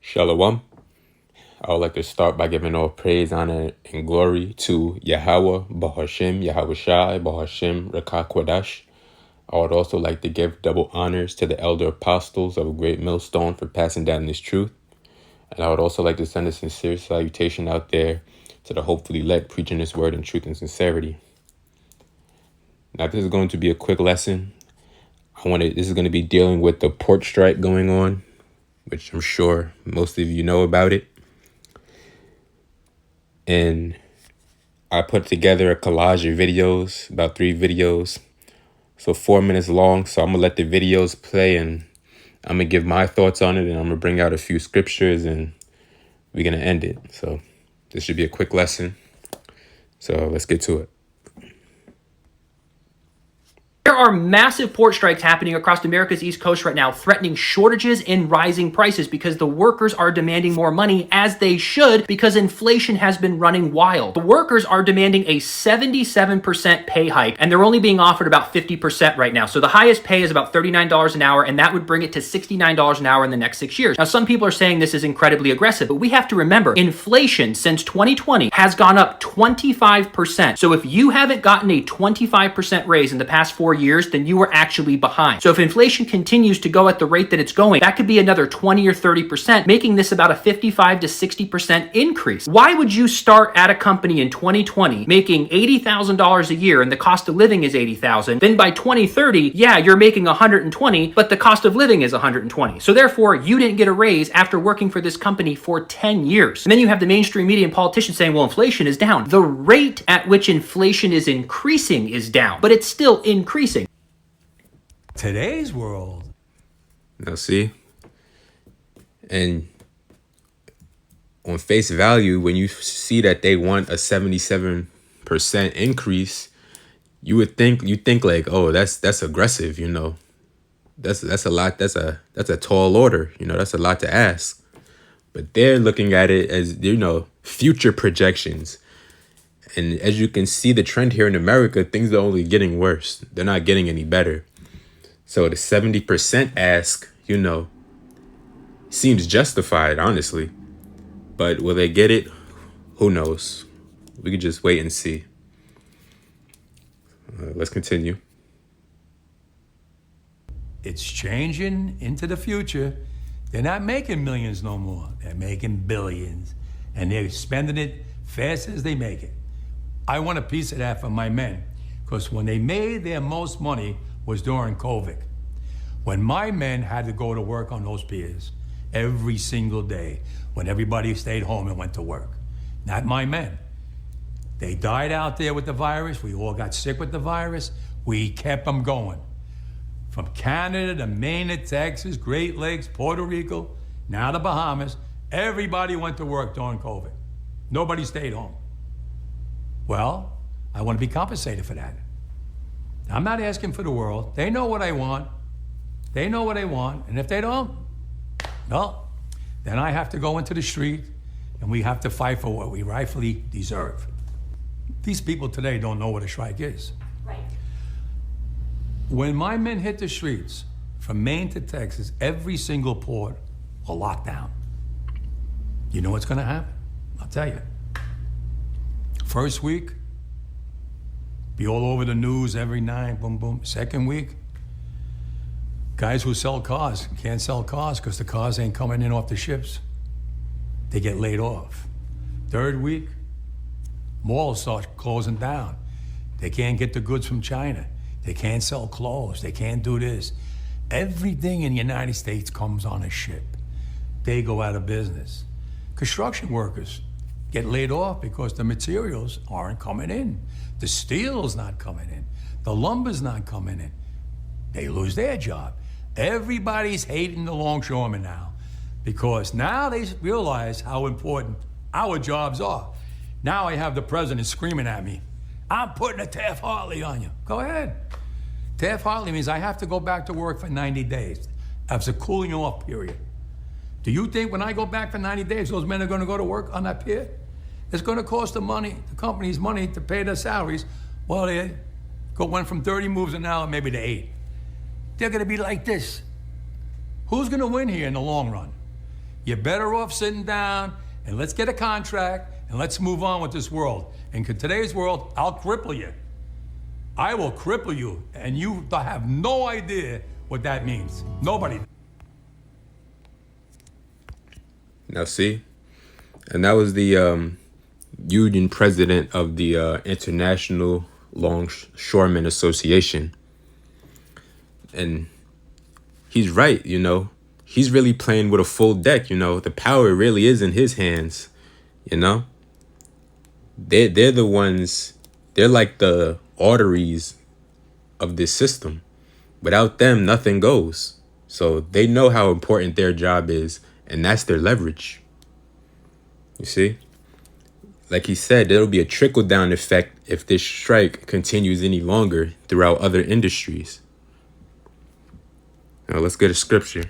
Shalom. I would like to start by giving all praise, honor, and glory to Yahweh, Bahashem, Yahweh Shai, Bahashem, Rakah Kwadash. I would also like to give double honors to the elder apostles of a great millstone for passing down this truth. And I would also like to send a sincere salutation out there to the hopefully elect preaching this word in truth and sincerity. Now, this is going to be a quick lesson. This is going to be dealing with the port strike going on, which I'm sure most of you know about it. And I put together a collage of videos, about 3 videos. So 4 minutes long. So I'm going to let the videos play and I'm going to give my thoughts on it. And I'm going to bring out a few scriptures and we're going to end it. So this should be a quick lesson. So let's get to it. There are massive port strikes happening across America's East Coast right now, threatening shortages and rising prices because the workers are demanding more money, as they should, because inflation has been running wild. The workers are demanding a 77% pay hike, and they're only being offered about 50% right now. So the highest pay is about $39 an hour, and that would bring it to $69 an hour in the next 6 years. Now, some people are saying this is incredibly aggressive, but we have to remember, inflation since 2020 has gone up 25%. So if you haven't gotten a 25% raise in the past 4 years, then you are actually behind. So if inflation continues to go at the rate that it's going, that could be another 20 or 30%, making this about a 55 to 60% increase. Why would you start at a company in 2020 making $80,000 a year and the cost of living is $80,000? Then by 2030, yeah, you're making 120, but the cost of living is 120. So therefore, you didn't get a raise after working for this company for 10 years. And then you have the mainstream media and politicians saying, well, inflation is down. The rate at which inflation is increasing is down, but it's still increasing. Today's world. Now see, and on face value, when you see that they want a 77% increase, you think like, oh, that's aggressive, you know. That's a lot. That's a tall order, you know. That's a lot to ask. But they're looking at it as, you know, future projections. And as you can see, the trend here in America, things are only getting worse. They're not getting any better. So the 70% ask, you know, seems justified, honestly. But will they get it? Who knows? We could just wait and see. Let's continue. It's changing into the future. They're not making millions no more. They're making billions. And they're spending it fast as they make it. I want a piece of that for my men. Because when they made their most money was during COVID. When my men had to go to work on those piers every single day, when everybody stayed home and went to work. Not my men. They died out there with the virus. We all got sick with the virus. We kept them going. From Canada to Maine to Texas, Great Lakes, Puerto Rico, now the Bahamas, everybody went to work during COVID. Nobody stayed home. Well, I want to be compensated for that. I'm not asking for the world. They know what I want. They know what I want. And if they don't, well, then I have to go into the street and we have to fight for what we rightfully deserve. These people today don't know what a strike is. Right. When my men hit the streets, from Maine to Texas, every single port will lock down. You know what's gonna happen? I'll tell you. First week, be all over the news every night, boom, boom. Second week, guys who sell cars can't sell cars because the cars ain't coming in off the ships. They get laid off. Third week, malls start closing down. They can't get the goods from China. They can't sell clothes. They can't do this. Everything in the United States comes on a ship. They go out of business. Construction workers get laid off because the materials aren't coming in. The steel's not coming in. The lumber's not coming in. They lose their job. Everybody's hating the longshoremen now because now they realize how important our jobs are. Now I have the president screaming at me, I'm putting a Taft-Hartley on you. Go ahead. Taft-Hartley means I have to go back to work for 90 days. That's a cooling off period. Do you think when I go back for 90 days, those men are going to go to work on that pier? It's going to cost the company's money to pay their salaries. Well, they went from 30 moves an hour maybe to 8. They're going to be like this. Who's going to win here in the long run? You're better off sitting down and let's get a contract and let's move on with this world. In today's world, I'll cripple you. I will cripple you, and you have no idea what that means. Nobody. Now see, and that was the union president of the International Longshoremen Association. And he's right, he's really playing with a full deck, the power really is in his hands, they're the ones, they're like the arteries of this system. Without them, nothing goes. So they know how important their job is, and that's their leverage. You see? Like he said, there'll be a trickle-down effect if this strike continues any longer throughout other industries. Now let's get a scripture.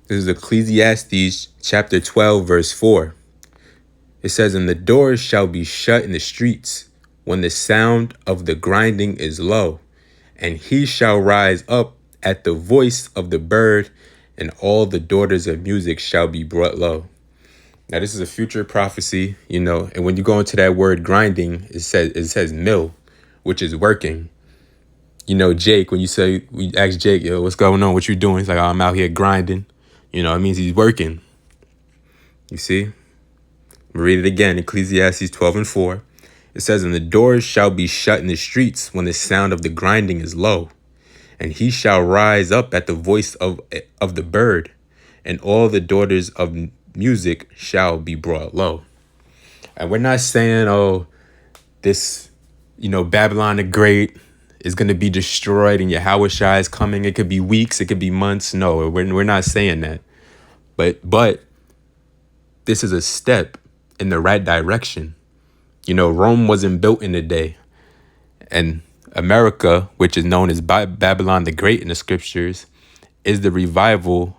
This is Ecclesiastes chapter 12, verse 4. It says, "And the doors shall be shut in the streets when the sound of the grinding is low, and he shall rise up at the voice of the bird, and all the daughters of music shall be brought low." Now, this is a future prophecy, and when you go into that word grinding, it says mill, which is working. Jake, when we ask Jake, yo, what's going on? What you doing? He's like, oh, I'm out here grinding. It means he's working. You see? I'll read it again, Ecclesiastes 12 and 4. It says, "And the doors shall be shut in the streets when the sound of the grinding is low. And he shall rise up at the voice of the bird, and all the daughters of music shall be brought low." And we're not saying, this, Babylon the Great is going to be destroyed and Yahushua is coming. It could be weeks, it could be months. No, we're not saying that. But this is a step in the right direction. Rome wasn't built in a day. And America, which is known as Babylon the Great in the scriptures, is the revival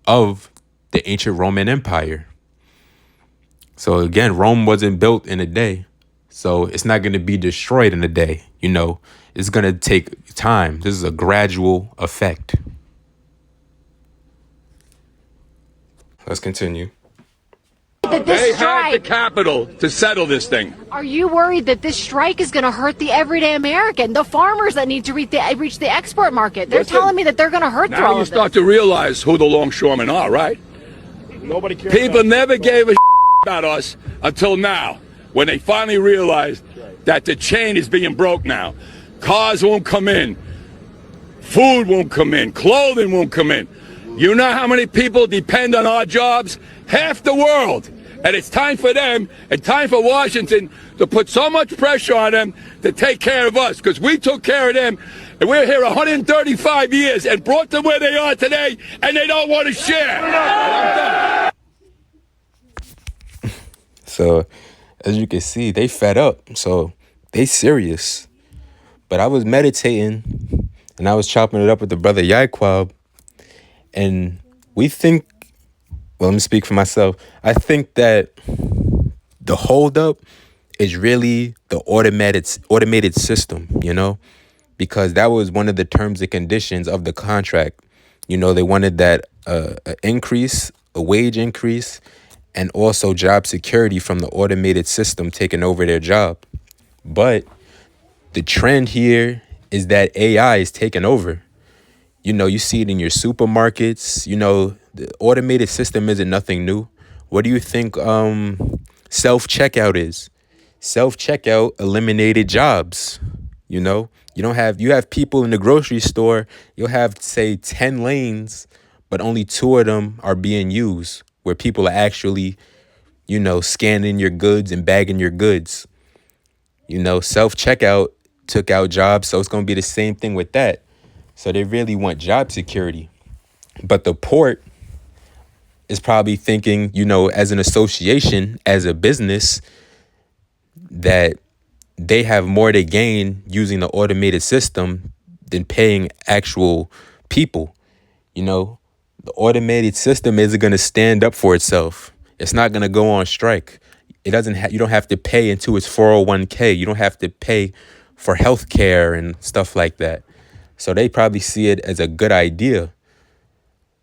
of the ancient Roman Empire. So again, Rome wasn't built in a day. So it's not going to be destroyed in a day. It's going to take time. This is a gradual effect. Let's continue. They had the capital to settle this thing. Are you worried that this strike is going to hurt the everyday American, the farmers that need to reach the export market? They're telling me that they're going to hurt through all Now you of start this. to realize who the longshoremen are, right? Nobody cares. People never gave a about us until now, when they finally realized that the chain is being broke now. Cars won't come in. Food won't come in. Clothing won't come in. You know how many people depend on our jobs? Half the world. And it's time for them and time for Washington to put so much pressure on them to take care of us, because we took care of them, and we're here 135 years and brought them where they are today, and they don't want to share. And I'm done. So, as you can see, they fed up. So, they serious. But I was meditating, and I was chopping it up with the brother Yaquab, and we think, well, let me speak for myself. I think that the holdup is really the automated system, because that was one of the terms and conditions of the contract. They wanted that increase, a wage increase, and also job security from the automated system taking over their job. But the trend here is that AI is taking over. You see it in your supermarkets. The automated system isn't nothing new. What do you think self-checkout is? Self-checkout eliminated jobs. You have people in the grocery store. You'll have, say, 10 lanes, but only 2 of them are being used, where people are actually, scanning your goods and bagging your goods. Self-checkout took out jobs, so it's going to be the same thing with that. So they really want job security. But the port is probably thinking, as an association, as a business, that they have more to gain using the automated system than paying actual people. The automated system isn't going to stand up for itself. It's not going to go on strike. You don't have to pay into its 401k. You don't have to pay for health care and stuff like that. So they probably see it as a good idea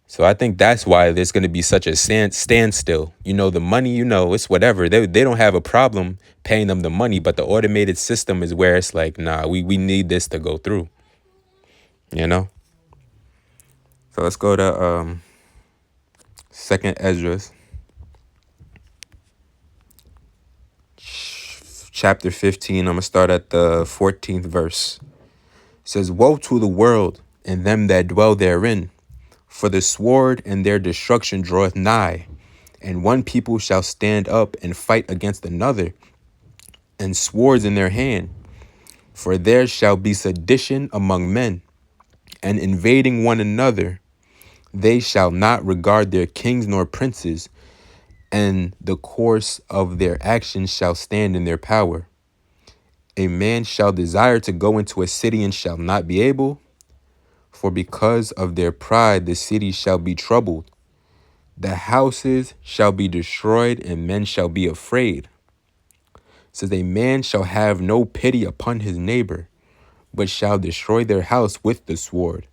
So I think that's why there's going to be such a standstill. The money, it's whatever. They don't have a problem paying them the money, but the automated system is where it's like, nah, we need this to go through, So let's go to Second Ezra, chapter 15. I'm going to start at the 14th verse. It says, "Woe to the world and them that dwell therein, for the sword and their destruction draweth nigh, and one people shall stand up and fight against another, and swords in their hand. For there shall be sedition among men, and invading one another. They shall not regard their kings nor princes, and the course of their actions shall stand in their power. A man shall desire to go into a city and shall not be able, for because of their pride the city shall be troubled. The houses shall be destroyed, and men shall be afraid. It says, a man shall have no pity upon his neighbor, but shall destroy their house with the sword,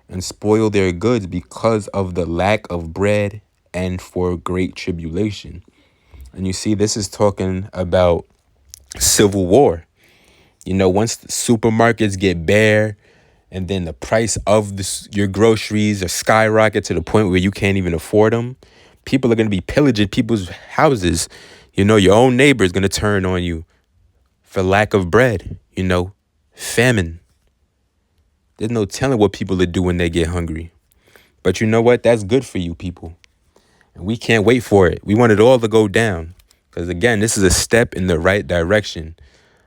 and spoil their goods because of the lack of bread and for great tribulation." And you see, this is talking about civil war. Once the supermarkets get bare, and then the price of your groceries are skyrocket to the point where you can't even afford them, people are going to be pillaging people's houses. Your own neighbor is going to turn on you for lack of bread, famine. There's no telling what people will do when they get hungry. But you know what? That's good for you people. And we can't wait for it. We want it all to go down. Because again, this is a step in the right direction.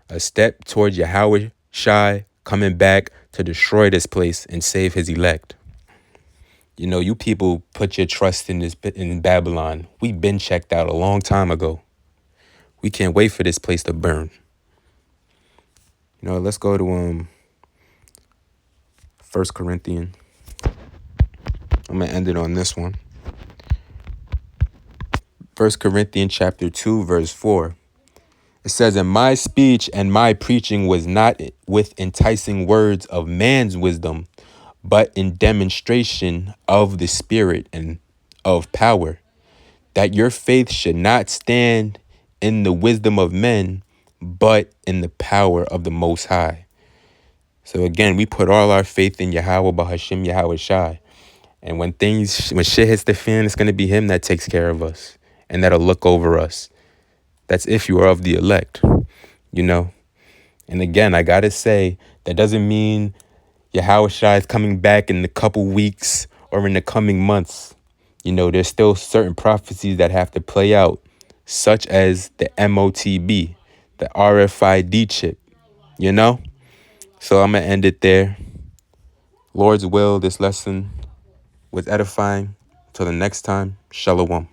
A step towards Yahweh Shai coming back to destroy this place and save his elect. You people put your trust in Babylon. We've been checked out a long time ago. We can't wait for this place to burn. Let's go to 1 Corinthians. I'm going to end it on this one. 1 Corinthians chapter 2, verse 4. It says, "And my speech and my preaching was not with enticing words of man's wisdom, but in demonstration of the Spirit and of power, that your faith should not stand in the wisdom of men, but in the power of the Most High." So again, we put all our faith in Yahweh Bahashim Yahweh Shai. And when shit hits the fan, it's going to be him that takes care of us and that'll look over us. That's if you are of the elect, And again, I got to say, that doesn't mean Yahweh Shai is coming back in a couple weeks or in the coming months. There's still certain prophecies that have to play out, such as the MOTB, the RFID chip, So I'm going to end it there. Lord's will, this lesson was edifying. Till the next time, Shalom.